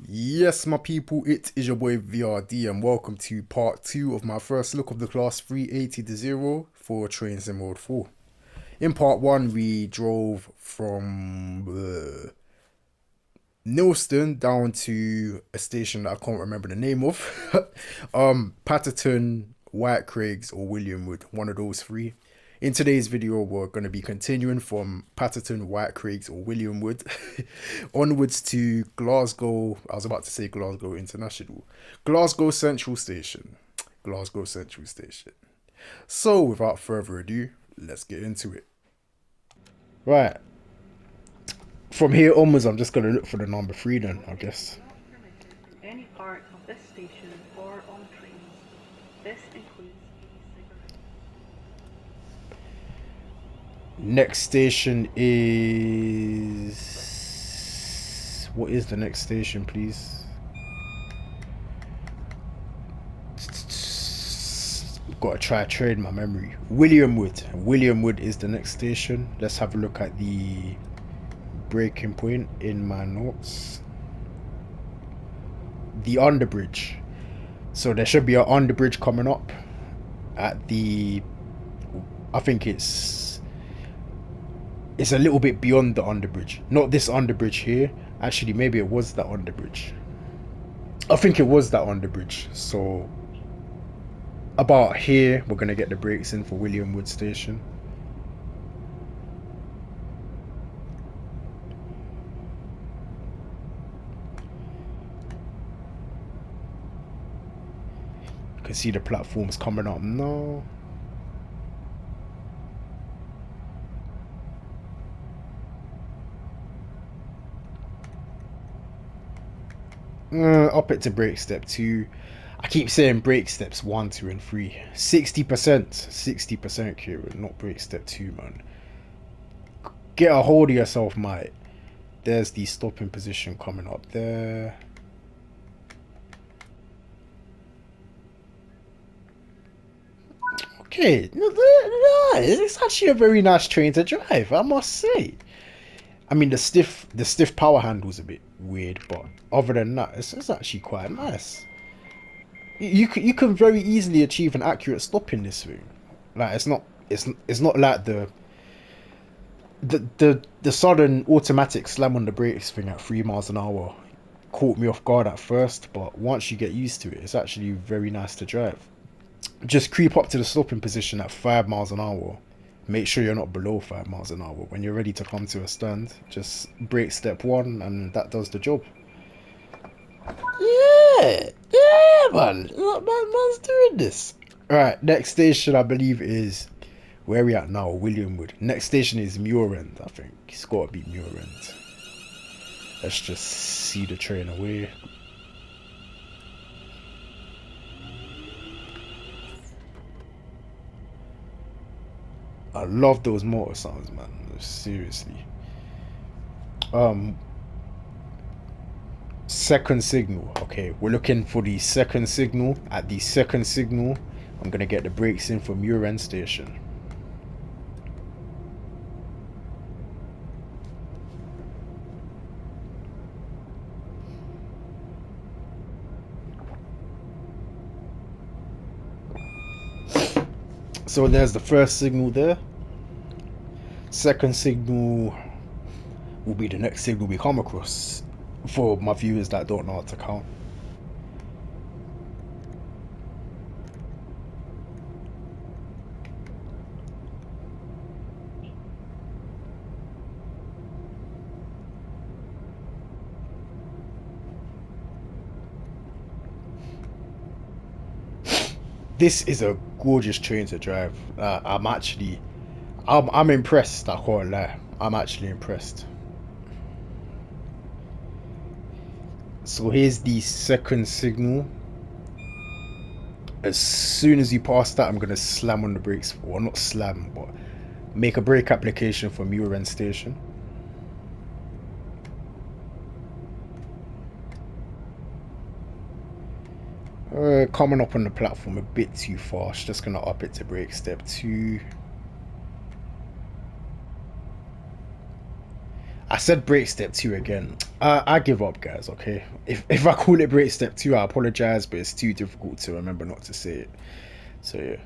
Yes, my people, it is your boy VRD, and welcome to part 2 of my first look of the class 380 to 0 for Trains in Mode 4. In part 1, we drove from Nilston down to a station that I can't remember the name of. Patterton, White Craigs, or Williamwood, one of those three. In today's video, we're going to be continuing from Patterton, White Craigs, or Williamwood onwards to Glasgow. I was about to say Glasgow International. Glasgow Central Station. Glasgow Central Station. So, without further ado, let's get into it. Right. From here onwards, I'm just going to look for the number 3 then, I guess. Not permitted in any part of this station or on trains. This includes e-cigarettes. Next station is... What is the next station, please? Gotta try to train my memory. Williamwood. Williamwood is the next station. Let's have a look at the breaking point in my notes. The underbridge. So there should be an underbridge coming up at the... I think it's a little bit beyond the underbridge. Not this underbridge here. Actually, maybe it was that underbridge. I think it was that underbridge. So about here, we're going to get the brakes in for Williamwood Station. You can see the platforms coming up now. Up it to brake step 2. I keep saying brake steps 1, 2 and 3. 60%. 60% Kieran, not brake step 2, man. Get a hold of yourself, mate. There's the stopping position coming up there. Okay, it's actually a very nice train to drive, I must say. I mean, the stiff power handle's a bit weird, but other than that, it's actually quite nice. You can very easily achieve an accurate stop in this thing. Like it's not like the sudden automatic slam on the brakes thing at 3 miles an hour caught me off guard at first, but once you get used to it, it's actually very nice to drive. Just creep up to the stopping position at 5 miles an hour. Make sure you're not below 5 miles an hour. When you're ready to come to a stand, just brake step 1 and that does the job. Yeah, man. Man's doing this. Alright, next station I believe is... Where are we at now? Williamwood. Next station is Muirend, I think. It's got to be Muirend. Let's just see the train away. I love those motor sounds, man. Seriously. Second signal. Okay, we're looking for the second signal. At the second signal, I'm gonna get the brakes in for Muirend Station. So there's the first signal there. Second signal will be the next signal we come across, for my viewers that don't know how to count. This is a gorgeous train to drive. I'm impressed. I can't lie. I'm actually impressed. So here's the second signal. As soon as you pass that, I'm gonna slam on the brakes. Well, not slam, but make a brake application for Muirend Station. Coming up on the platform a bit too fast. Just gonna up it to brake step 2. I said break step 2 again. I give up, guys. Okay, if I call it break step 2, I apologize, but it's too difficult to remember not to say it. So yeah.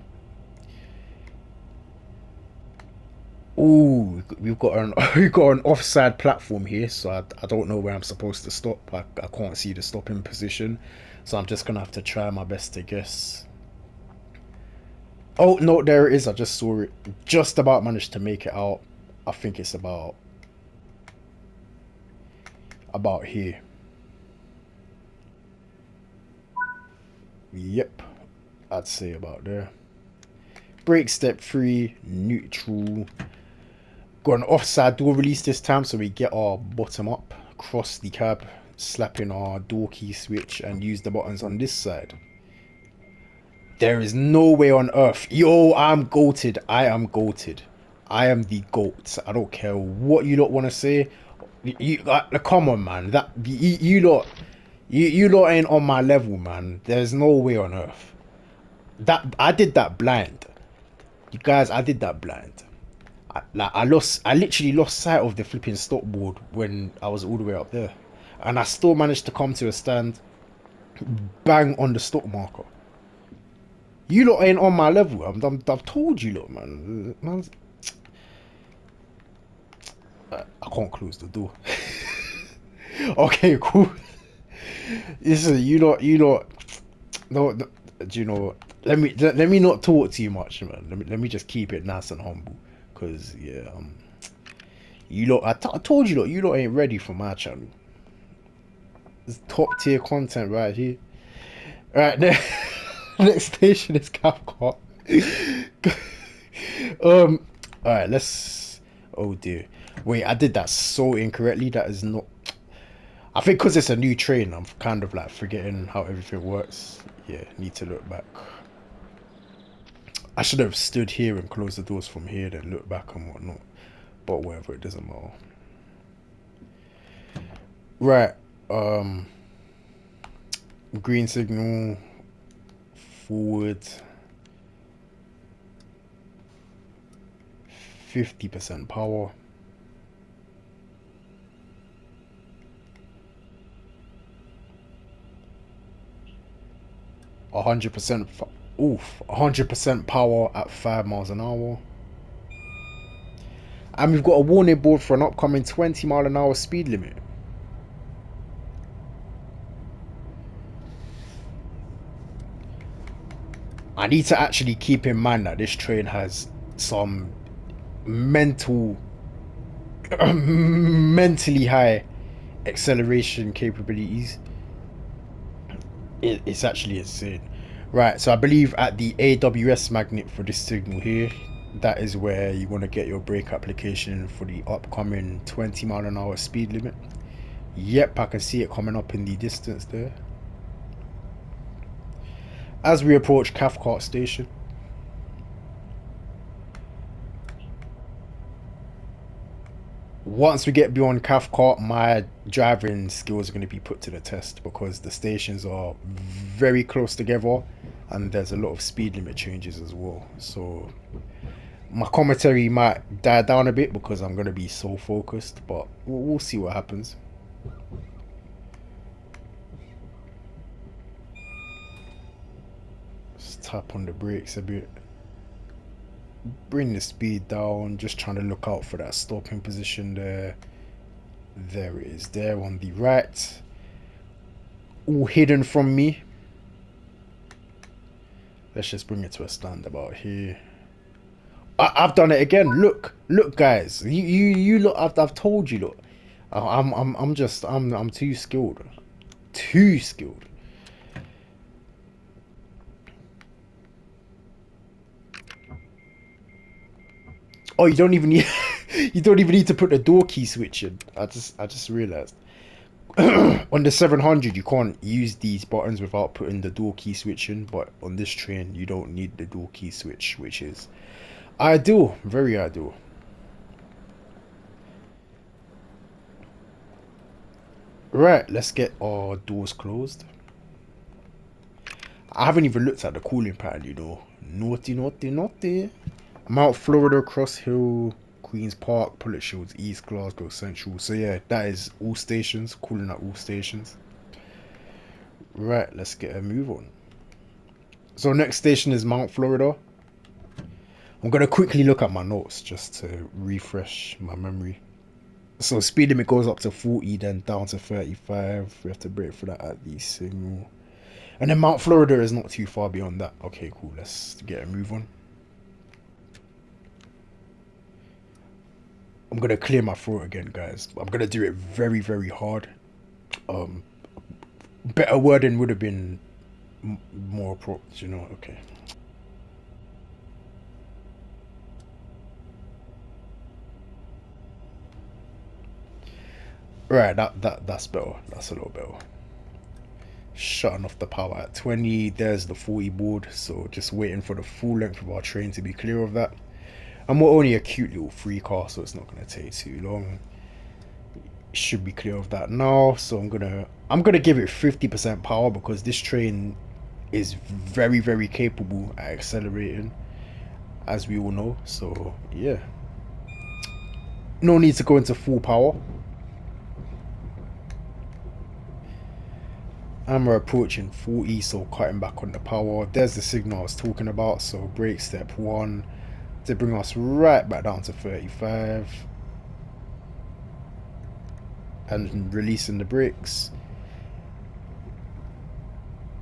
Oh, we've got an we've got an offside platform here, so I don't know where I'm supposed to stop. I can't see the stopping position, so I'm just gonna have to try my best to guess. Oh no, there it is. I just saw it. Just about managed to make it out. I think it's about here. Yep, I'd say about there. Break step 3, neutral. Got an offside door release this time, so we get our bottom up, cross the cab, slap in our door key switch, and use the buttons on this side. There is no way on earth. Yo, I'm goated. I am goated. I am the goat. I don't care what you lot want to say. Come on, man. You lot ain't on my level, man. There's no way on earth. That I did that blind. You guys, I did that blind. I literally lost sight of the flipping stop board when I was all the way up there, and I still managed to come to a stand, bang on the stop marker. You lot ain't on my level. I've told you lot, man. I can't close the door. Okay, cool. Listen, you lot. No, no, do you know what? Let me not talk too much, man. Let me just keep it nice and humble, cause yeah, you lot. I told you lot ain't ready for my channel. It's top tier content right here. Right, next station is Cathcart. All right, let's. Oh dear. Wait, I did that so incorrectly. That is not. I think because it's a new train, I'm kind of like forgetting how everything works. Yeah, need to look back. I should have stood here and closed the doors from here, then look back and whatnot. But whatever, it doesn't matter. Right. Um. Green signal. Forward. 50% power. 100%. Oof. 100% power at 5 miles an hour. And we've got a warning board for an upcoming 20-mile-an-hour speed limit. I need to actually keep in mind that this train has some mental, mentally high acceleration capabilities. It's actually insane. Right, so I believe at the AWS magnet for this signal here, that is where you want to get your brake application for the upcoming 20-mile-an-hour speed limit. Yep, I can see it coming up in the distance there. As we approach Cathcart station, once we get beyond Cathcart, my driving skills are going to be put to the test because the stations are very close together and there's a lot of speed limit changes as well. So my commentary might die down a bit because I'm going to be so focused, but we'll see what happens. Just tap on the brakes a bit. Bring the speed down, just trying to look out for that stopping position there. There it is, there on the right. All hidden from me. Let's just bring it to a stand about here. I've done it again. Look, guys. You look. I've told you. Look, I'm too skilled. Too skilled. Oh, you don't even need. You don't even need to put the door key switch in. I just realized. On the 700 you can't use these buttons without putting the door key switch in, but on this train you don't need the door key switch, which is ideal, very ideal. Right, let's get our doors closed. I haven't even looked at the cooling pattern, you know. Naughty, naughty, naughty. Mount Florida, Cross Hill, Queen's Park, Pullet Shields East, Glasgow Central. So yeah, that is all stations, calling out all stations. Right, let's get a move on. So next station is Mount Florida. I'm gonna quickly look at my notes just to refresh my memory. So speed limit goes up to 40, then down to 35. We have to break for that at the signal. And then Mount Florida is not too far beyond that. Okay, cool. Let's get a move on. I'm gonna clear my throat again, guys. I'm gonna do it very, very hard. Um, Better wording would have been more appropriate, you know. Okay. Right, that's better. That's a little better. Shutting off the power at 20. There's the 40 board, so just waiting for the full length of our train to be clear of that. And we're only a cute little free car, so it's not gonna take too long. Should be clear of that now. So I'm gonna give it 50% power because this train is very, very capable at accelerating, as we all know. So yeah, no need to go into full power. And we're approaching 40, so cutting back on the power. There's the signal I was talking about. So brake step 1 to bring us right back down to 35. And releasing the brakes.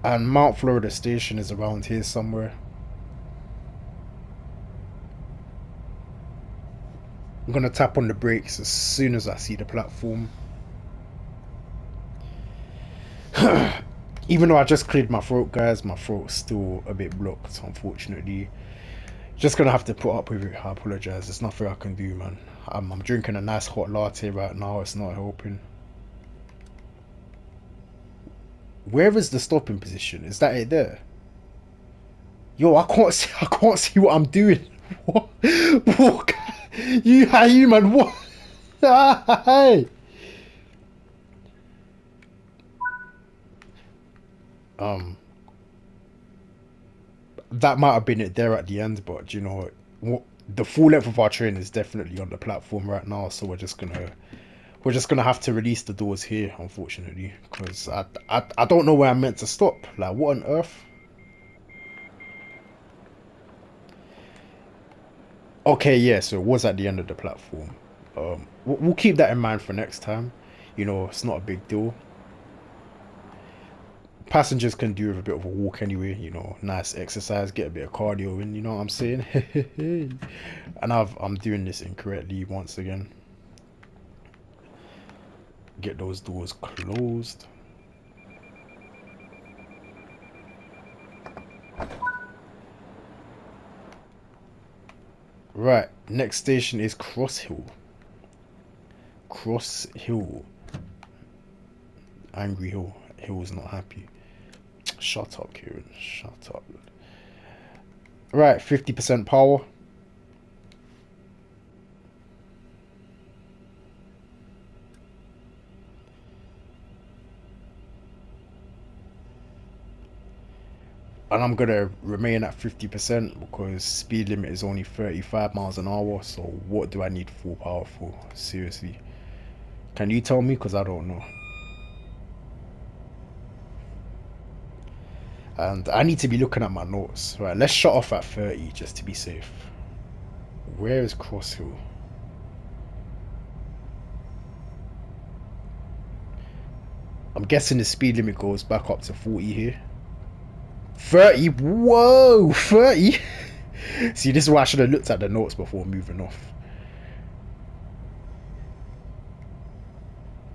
And Mount Florida Station is around here somewhere. I'm going to tap on the brakes as soon as I see the platform. Even though I just cleared my throat, guys, my throat's still a bit blocked, unfortunately. Just gonna have to put up with it. I apologize. There's nothing I can do, man. I'm drinking a nice hot latte right now. It's not helping. Where is the stopping position? Is that it there? Yo, I can't see. I can't see what I'm doing. What? What? You man. What? Hey. Um, that might have been it there at the end, but you know what? The full length of our train is definitely on the platform right now, so we're just gonna have to release the doors here, unfortunately, because I don't know where I'm meant to stop. Like, what on earth? Okay, yeah, so it was at the end of the platform. We'll keep that in mind for next time. You know, it's not a big deal. Passengers can do with a bit of a walk anyway. You know, nice exercise, get a bit of cardio in. You know what I'm saying? And I'm doing this incorrectly once again. Get those doors closed. Right, next station is Cross Hill. Cross Hill. Angry Hill. Hill's not happy. Shut up, Kieran. Shut up. Right, 50% power. And I'm gonna remain at 50% because speed limit is only 35 miles an hour. So what do I need full power for? Seriously. Can you tell me? Because I don't know. And I need to be looking at my notes. Right, let's shut off at 30 just to be safe. Where is Cross Hill? I'm guessing the speed limit goes back up to 40 here. 30? Whoa! 30? See, this is why I should have looked at the notes before moving off.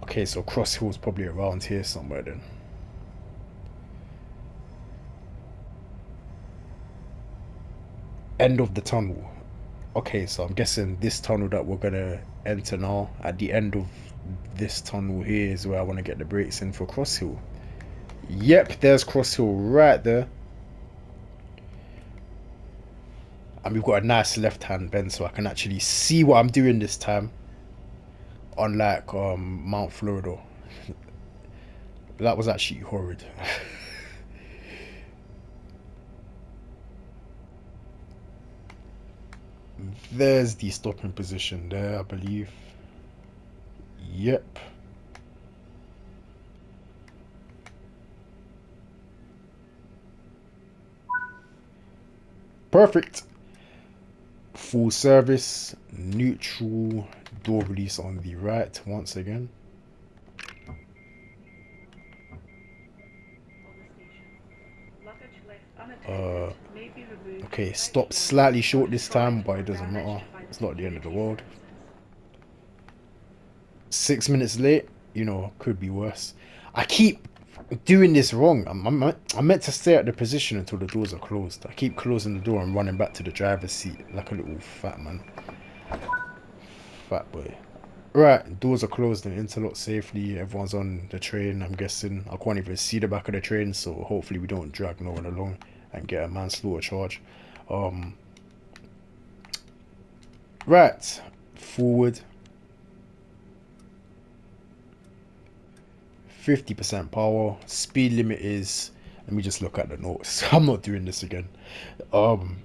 Okay, so Cross Hill's probably around here somewhere then. End of the tunnel. Okay, so I'm guessing this tunnel that we're gonna enter now, at the end of this tunnel here is where I want to get the brakes in for Cross Hill. Yep, there's Cross Hill right there. And we've got a nice left-hand bend so I can actually see what I'm doing this time. Unlike Mount Florida. That was actually horrid. There's the stopping position there, I believe. Yep. Perfect. Full service, neutral, door release on the right once again. On the station. Luggage left unattended may be removed Okay, without stopped warning slightly or short this time, destroyed but or it doesn't matter. damaged by the It's not the end of the security world. services. 6 minutes late, could be worse. I keep doing this wrong. I'm meant to stay at the position until the doors are closed. I keep closing the door and running back to the driver's seat like a little fat man. Fat boy. Right, doors are closed and interlocked safely. Everyone's on the train, I'm guessing. I can't even see the back of the train, so hopefully we don't drag no one along and get a manslaughter charge. Right, forward. 50% power. Speed limit is, let me just look at the notes. I'm not doing this again. Um,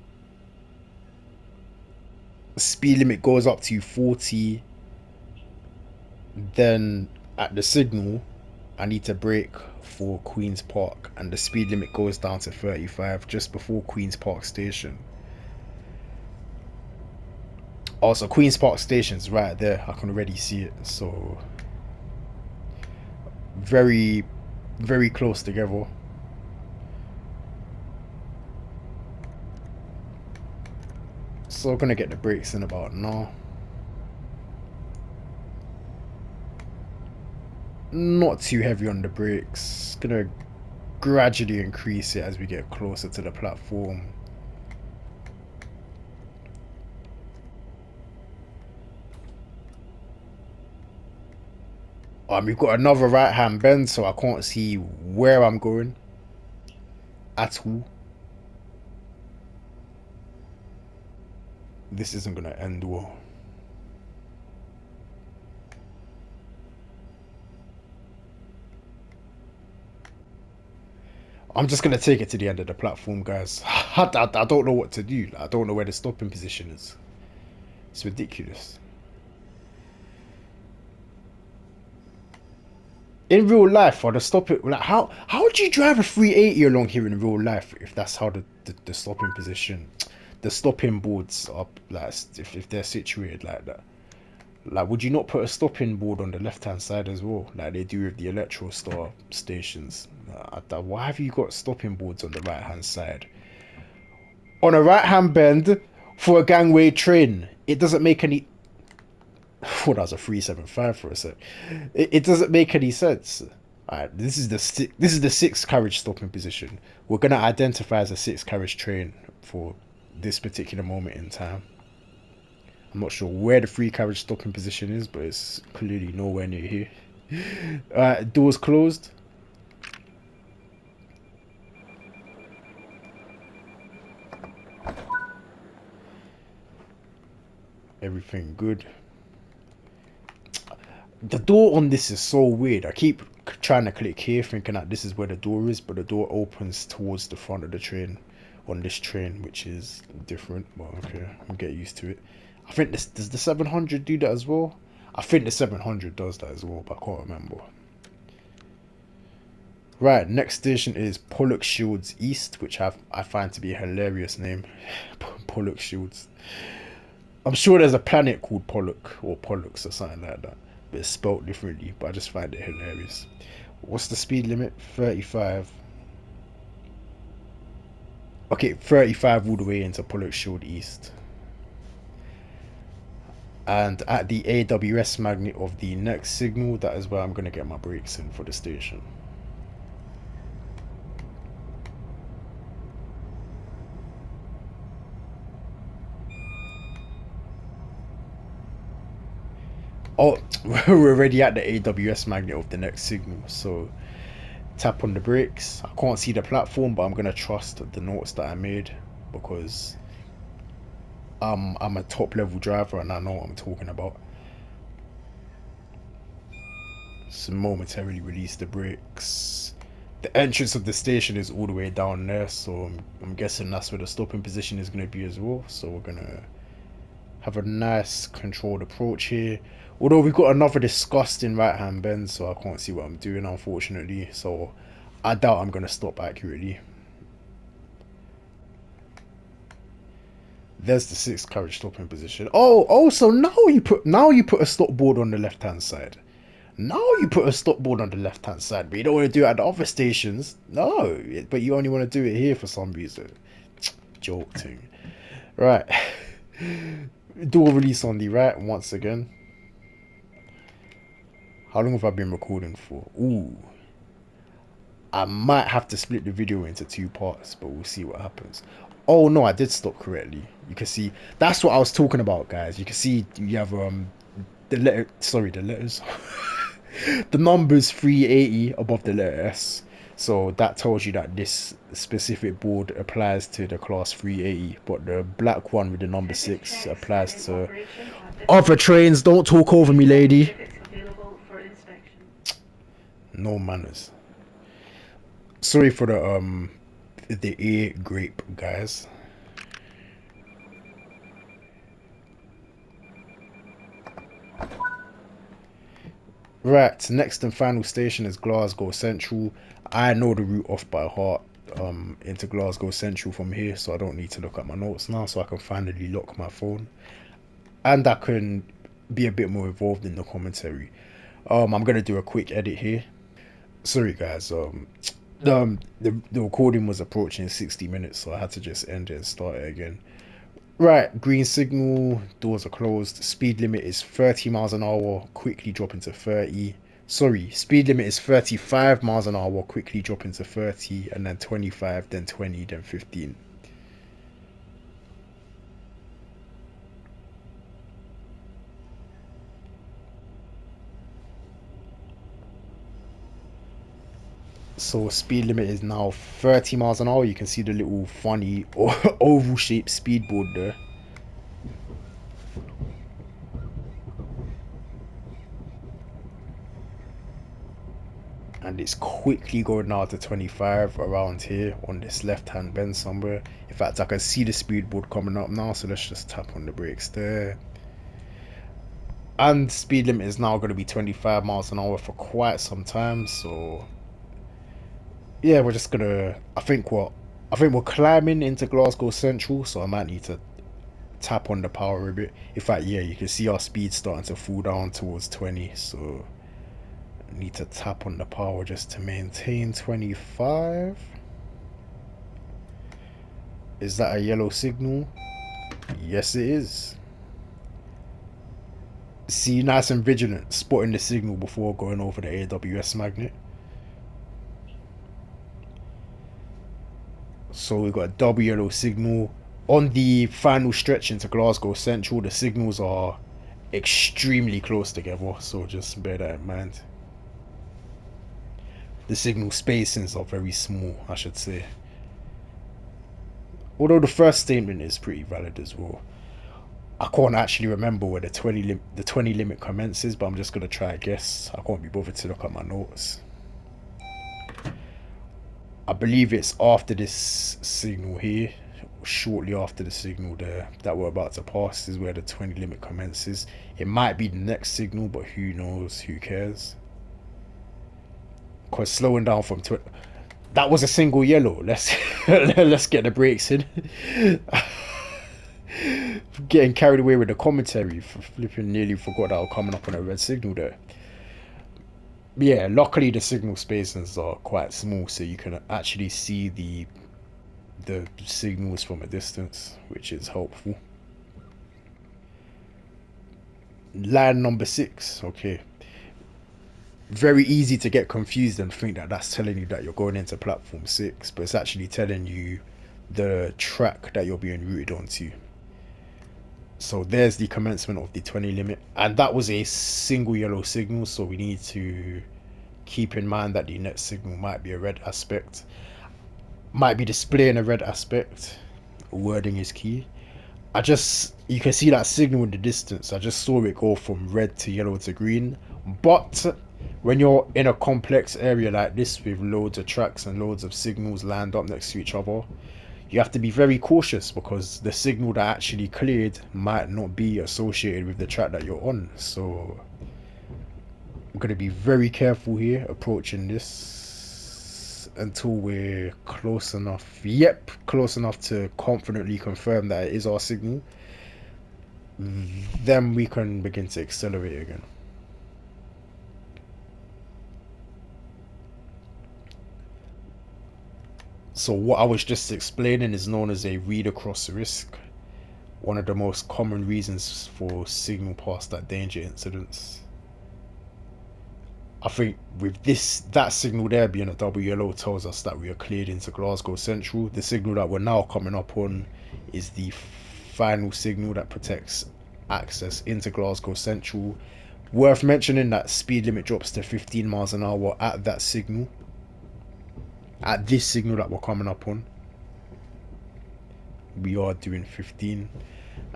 Speed limit goes up to 40. Then at the signal, I need to brake for Queen's Park, and the speed limit goes down to 35 just before Queen's Park Station. Also, Queen's Park Station's right there. I can already see it. So very, very close together. So I'm gonna get the brakes in about now. Not too heavy on the brakes. Gonna gradually increase it as we get closer to the platform. We've got another right hand bend, so I can't see where I'm going at all. This isn't gonna end well. I'm just gonna take it to the end of the platform, guys. I don't know what to do. I don't know where the stopping position is. It's ridiculous. In real life, or the stopping, like how do you drive a 380 along here in real life if that's how the stopping position, the stopping boards are, like, if they're situated like that? Like, would you not put a stopping board on the left hand side as well, like they do with the Electro Star stations? Why have you got stopping boards on the right hand side? On a right hand bend for a gangway train, it doesn't make any. Oh, that was a 375 for a sec. It doesn't make any sense. Alright, this is the six carriage stopping position. We're gonna identify as a six carriage train for this particular moment in time. I'm not sure where the three carriage stopping position is, but it's clearly nowhere near here. Doors closed. Everything good. The door on this is so weird. I keep trying to click here thinking that this is where the door is, but the door opens towards the front of the train on this train, which is different. But okay, I'll get used to it. I think this does the 700 do that as well. I think the 700 does that as well, but I can't remember. Right, next station is Pollock Shields East, which I find to be a hilarious name. Pollock Shields. I'm sure there's a planet called Pollock or Pollux or something like that, but it's spelled differently. But I just find it hilarious. What's the speed limit? 35. Okay, 35 all the way into Pollock Shield East. And at the AWS magnet of the next signal, that is where I'm going to get my brakes in for the station. Oh, we're already at the AWS magnet of the next signal, so tap on the brakes. I can't see the platform, but I'm going to trust the notes that I made because I'm a top level driver and I know what I'm talking about. So momentarily release the brakes. The entrance of the station is all the way down there, so I'm guessing that's where the stopping position is going to be as well. So we're going to have a nice controlled approach here. Although we've got another disgusting right hand bend, so I can't see what I'm doing, unfortunately. So I doubt I'm gonna stop accurately. There's the sixth carriage stopping position. Oh, so now you put a stop board on the left hand side. Now you put a stop board on the left hand side, but you don't want to do it at the other stations. No, but you only want to do it here for some reason. Joke thing. Right. Door release on the right once again. How long have I been recording for? Ooh. I might have to split the video into two parts, but we'll see what happens. Oh no, I did stop correctly. You can see that's what I was talking about, guys. You can see you have the letters. The number's 380 above the letter S. So that tells you that this specific board applies to the class 380, but the black one with the number Ticket 6 checks are applies in to operation at this other station. trains. Don't talk over me, Please have your lady. tickets available for inspection. No manners. Sorry for the ear grape, guys. Right, next and final station is Glasgow Central. I know the route off by heart into Glasgow Central from here, so I don't need to look at my notes now, so I can finally lock my phone. And I can be a bit more involved in the commentary. I'm gonna do a quick edit here. Sorry guys, the recording was approaching 60 minutes, so I had to just end it and start it again. Right, green signal, doors are closed. Speed limit is 30 miles an hour, quickly dropping to 30. Sorry, speed limit is 35 miles an hour, quickly dropping to 30, and then 25, then 20, then 15. So speed limit is now 30 miles an hour. You can see the little funny oval shaped speedboard there. And it's quickly going now to 25 around here on this left hand bend somewhere. In fact, I can see the speedboard coming up now, so let's just tap on the brakes there. And speed limit is now going to be 25 miles an hour for quite some time, so yeah, we're just gonna I think we're climbing into Glasgow Central, so I might need to tap on the power a bit. In fact, yeah, you can see our speed starting to fall down towards 20, so I need to tap on the power just to maintain 25. Is that a yellow signal? Yes, it is. See, nice and vigilant, spotting the signal before going over the AWS magnet. So we've got a double yellow signal. On the final stretch into Glasgow Central, the signals are extremely close together, so just bear that in mind. The signal spacings are very small, I should say. Although the first statement is pretty valid as well. I can't actually remember where the 20 limit commences, but I'm just gonna try a guess. I can't be bothered to look at my notes. I believe it's after this signal here, shortly after the signal there that we're about to pass is where the 20 limit commences. It might be the next signal, but who knows? Who cares? Because slowing down from 20, that was a single yellow. Let's get the brakes in. Getting carried away with the commentary, for flipping nearly forgot that I was coming up on a red signal there. Yeah, luckily the signal spacings are quite small, so you can actually see the signals from a distance, which is helpful. Line number 6, okay. Very easy to get confused and think that that's telling you that you're going into platform 6, but it's actually telling you the track that you're being routed onto. So there's the commencement of the 20 limit, and that was a single yellow signal, so we need to keep in mind that the next signal might be a red aspect, might be displaying a red aspect. Wording is key. You can see that signal in the distance. I just saw it go from red to yellow to green. But when you're in a complex area like this with loads of tracks and loads of signals lined up next to each other, you have to be very cautious because the signal that actually cleared might not be associated with the track that you're on. So I'm going to be very careful here approaching this until we're close enough. Yep, close enough to confidently confirm that it is our signal. Then we can begin to accelerate again. So what I was just explaining is known as a read across risk. One of the most common reasons for signal past that danger incidents. I think with that signal there being a double yellow tells us that we are cleared into Glasgow Central. The signal that we're now coming up on is the final signal that protects access into Glasgow Central. Worth mentioning that speed limit drops to 15 miles an hour at that signal. At this signal that we're coming up on, we are doing 15.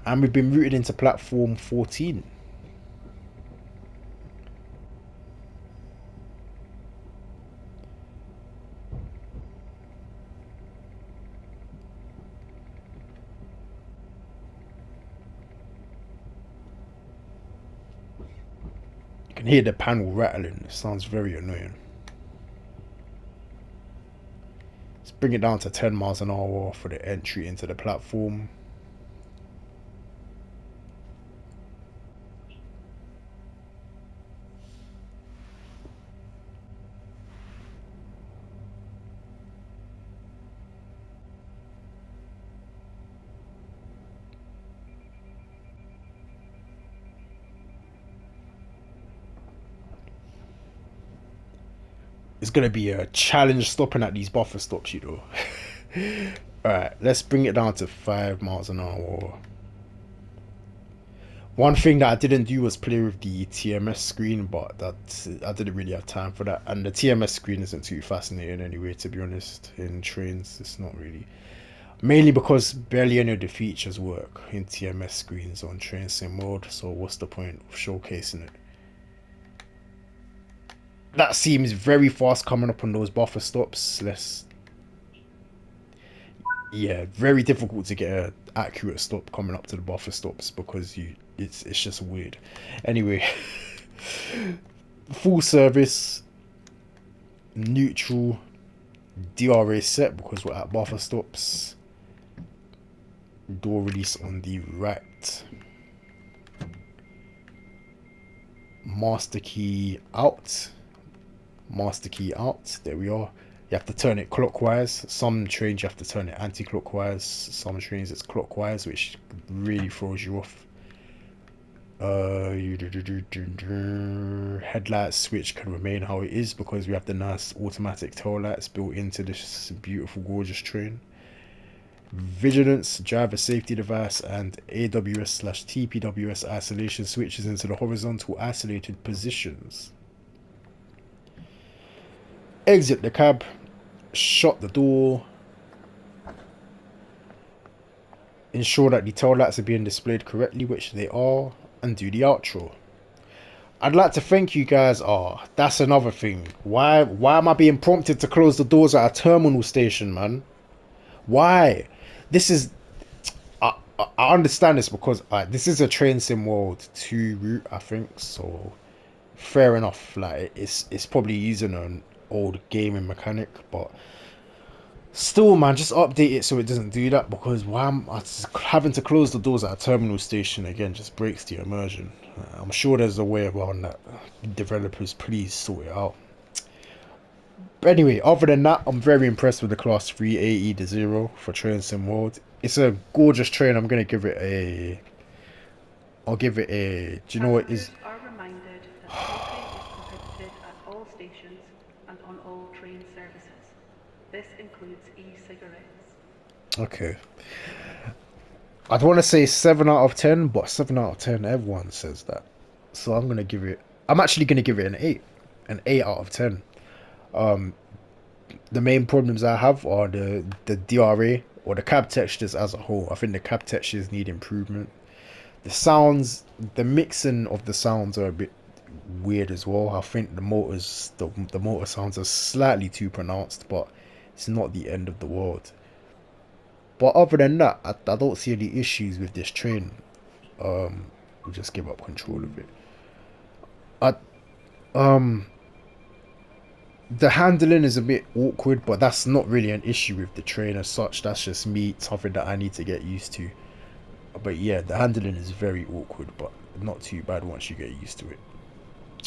And we've been routed into platform 14. You can hear the panel rattling. It sounds very annoying. Let's bring it down to 10 miles an hour for the entry into the platform. It's going to be a challenge stopping at these buffer stops, you know. Alright, let's bring it down to 5 miles an hour. One thing that I didn't do was play with the TMS screen, but I didn't really have time for that. And the TMS screen isn't too fascinating anyway, to be honest. In trains, it's not really. Mainly because barely any of the features work in TMS screens on train sim mode, so what's the point of showcasing it? That seems very fast coming up on those buffer stops. Yeah, very difficult to get an accurate stop coming up to the buffer stops because it's just weird. Anyway, full service, neutral, DRA set because we're at buffer stops. Door release on the right. Master key out. Master key out. There we are. You have to turn it clockwise. Some trains you have to turn it anti-clockwise. Some trains it's clockwise, which really throws you off. Headlight switch can remain how it is because we have the nice automatic tail lights built into this beautiful, gorgeous train. Vigilance, driver safety device, and AWS/TPWS isolation switches into the horizontal isolated positions. Exit the cab, shut the door, ensure that the tail lights are being displayed correctly, which they are, and do the outro. I'd like to thank you guys. That's another thing. Why am I being prompted to close the doors at a terminal station, man? Why? This is I understand this because this is a train sim world 2 route, I think, so fair enough. Like it's probably using an old gaming mechanic, but still, man, just update it so it doesn't do that because why am I having to close the doors at a terminal station again? Just breaks the immersion. I'm sure there's a way around that. Developers, please sort it out. But anyway, other than that, I'm very impressed with the Class 3 AE-0 for Train Sim World. It's a gorgeous train. I'm gonna give it a. I'll give it a. Do you know what is? Passengers are reminded that smoking is prohibited at all stations and on all train services. This includes e-cigarettes. Okay. I'd want to say 7 out of 10, but 7 out of 10, everyone says that. So I'm gonna give it. I'm actually gonna give it an 8, an 8 out of 10. The main problems I have are the DRA or the cab textures as a whole. I think the cab textures need improvement. The sounds, the mixing of the sounds are a bit weird as well. I think the motor sounds are slightly too pronounced, but it's not the end of the world. But other than that, I don't see any issues with this train. We'll just give up control of it. I the handling is a bit awkward, but that's not really an issue with the train as such. That's just me, something that I need to get used to. But yeah, the handling is very awkward, but not too bad once you get used to it.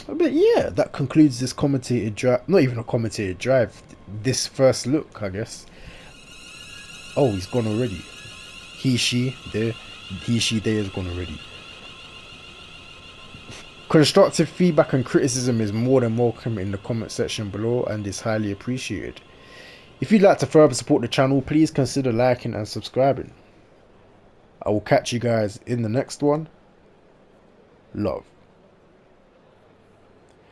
But yeah, that concludes this commentated drive. Not even a commentated drive. This first look, I guess. Oh, he's gone already. He, she, there. He, she, they is gone already. Constructive feedback and criticism is more than welcome in the comment section below and is highly appreciated. If you'd like to further support the channel, please consider liking and subscribing. I will catch you guys in the next one. Love.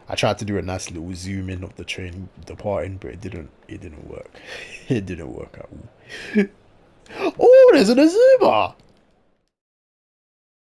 I tried to do a nice little zoom in of the train departing, but it didn't work. It didn't work at all. Oh, there's an Azuma!